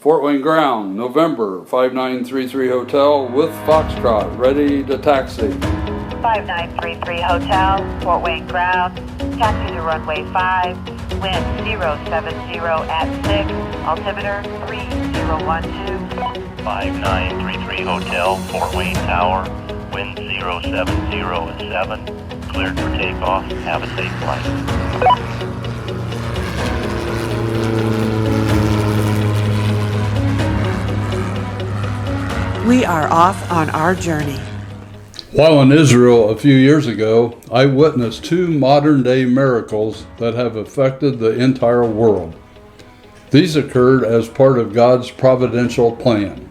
Fort Wayne ground, November, 5933 Hotel with Foxtrot, ready to taxi. 5933 Hotel, Fort Wayne ground, taxi to runway 5, wind 070 at 6, altimeter 3012. 5933 Hotel, Fort Wayne Tower, wind 070 at 7, cleared for takeoff, have a safe flight. We are off on our journey. While in Israel a few years ago, I witnessed two modern-day miracles that have affected the entire world. These occurred as part of God's providential plan.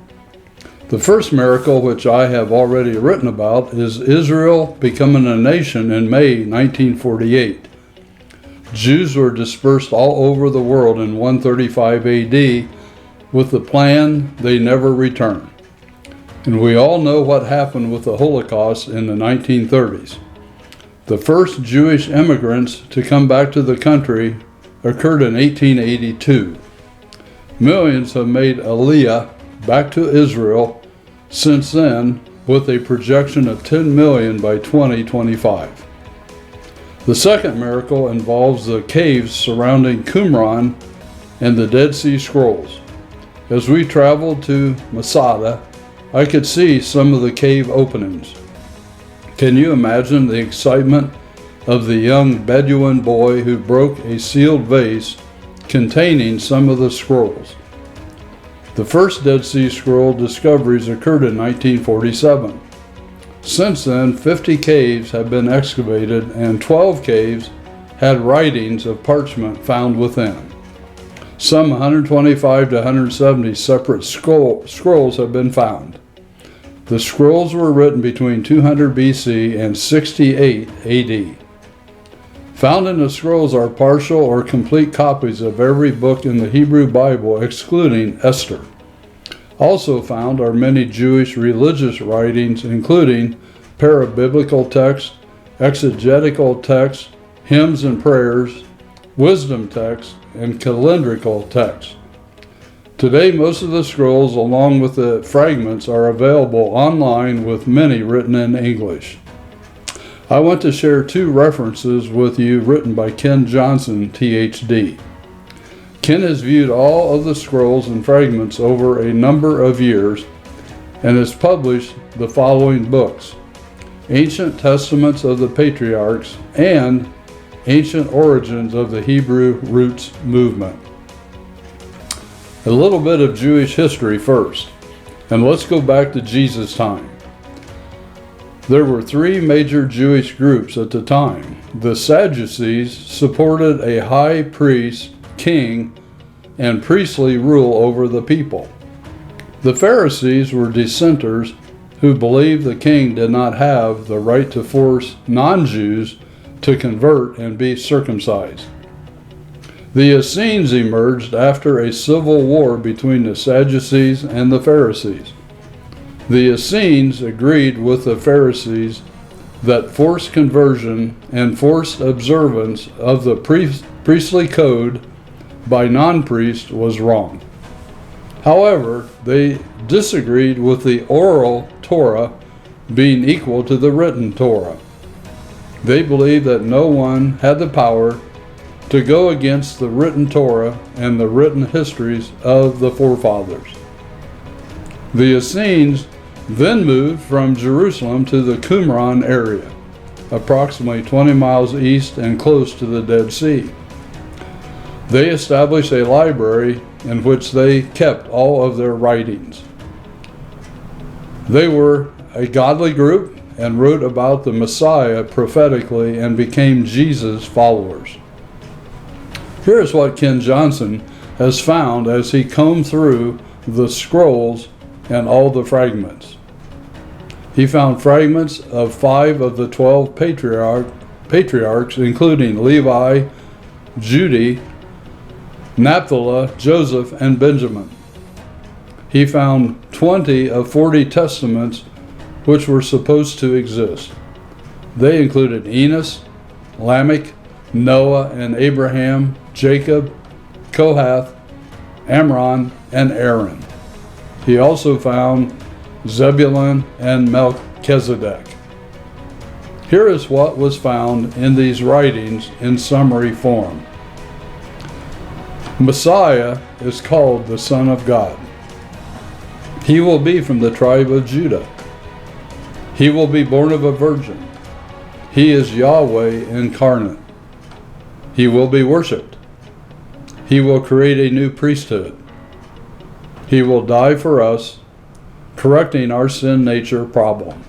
The first miracle, which I have already written about, is Israel becoming a nation in May 1948. Jews were dispersed all over the world in 135 AD with the plan they never return. And we all know what happened with the Holocaust in the 1930s. The first Jewish immigrants to come back to the country occurred in 1882. Millions have made Aliyah back to Israel since then, with a projection of 10 million by 2025. The second miracle involves the caves surrounding Qumran and the Dead Sea Scrolls. As we traveled to Masada, I could see some of the cave openings. Can you imagine the excitement of the young Bedouin boy who broke a sealed vase containing some of the scrolls? The first Dead Sea Scroll discoveries occurred in 1947. Since then, 50 caves have been excavated and 12 caves had writings of parchment found within. Some 125 to 170 separate scrolls have been found. The scrolls were written between 200 BC and 68 AD. Found in the scrolls are partial or complete copies of every book in the Hebrew Bible excluding Esther. Also found are many Jewish religious writings including parabiblical texts, exegetical texts, hymns and prayers, wisdom texts, and calendrical texts. Today, most of the scrolls, along with the fragments, are available online, with many written in English. I want to share two references with you written by Ken Johnson, THD. Ken has viewed all of the scrolls and fragments over a number of years and has published the following books: Ancient Testaments of the Patriarchs and Ancient Origins of the Hebrew Roots Movement. A little bit of Jewish history first, and let's go back to Jesus' time. There were three major Jewish groups at the time. The Sadducees supported a high priest, king, and priestly rule over the people. The Pharisees were dissenters who believed the king did not have the right to force non-Jews to convert and be circumcised. The Essenes emerged after a civil war between the Sadducees and the Pharisees. The Essenes agreed with the Pharisees that forced conversion and forced observance of the priestly code by non-priests was wrong. However, they disagreed with the oral Torah being equal to the written Torah. They believed that no one had the power to go against the written Torah and the written histories of the forefathers. The Essenes then moved from Jerusalem to the Qumran area, approximately 20 miles east and close to the Dead Sea. They established a library in which they kept all of their writings. They were a godly group and wrote about the Messiah prophetically and became Jesus' followers. Here's what Ken Johnson has found as he combed through the scrolls and all the fragments. He found fragments of 5 of the 12 patriarchs, including Levi, Judah, Naphtali, Joseph, and Benjamin. He found 20 of 40 testaments which were supposed to exist. They included Enos, Lamech, Noah and Abraham, Jacob, Kohath, Amram, and Aaron. He also found Zebulun and Melchizedek. Here is what was found in these writings in summary form. Messiah is called the Son of God. He will be from the tribe of Judah. He will be born of a virgin. He is Yahweh incarnate. He will be worshipped. He will create a new priesthood. He will die for us, correcting our sin nature problem.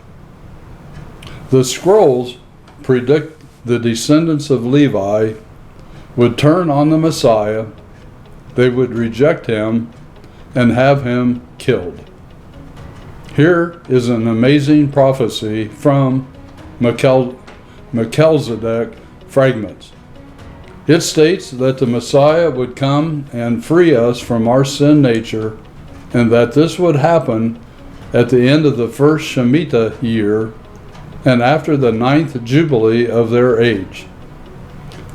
The scrolls predict the descendants of Levi would turn on the Messiah, they would reject him, and have him killed. Here is an amazing prophecy from Melchizedek fragments. It states that the Messiah would come and free us from our sin nature, and that this would happen at the end of the first Shemitah year and after the 9th Jubilee of their age.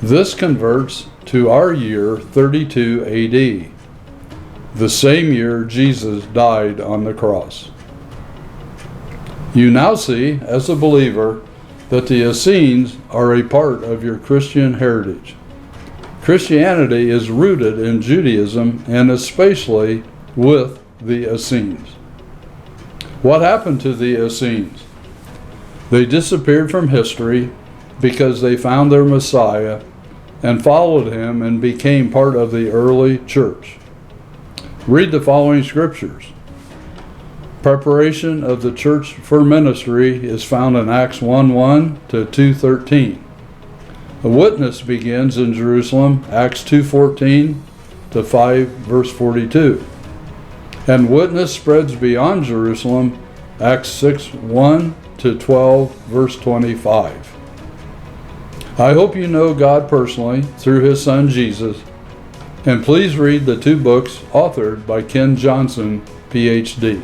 This converts to our year 32 AD, the same year Jesus died on the cross. You now see, as a believer, that the Essenes are a part of your Christian heritage. Christianity is rooted in Judaism, and especially with the Essenes. What happened to the Essenes? They disappeared from history because they found their Messiah and followed him and became part of the early church. Read the following scriptures. Preparation of the church for ministry is found in Acts 1:1 to 2:13. A witness begins in Jerusalem, Acts 2:14 to 5 verse 42. And witness spreads beyond Jerusalem, Acts 6:1 to 12 verse 25. I hope you know God personally through his son Jesus, and please read the 2 books authored by Ken Johnson, PhD.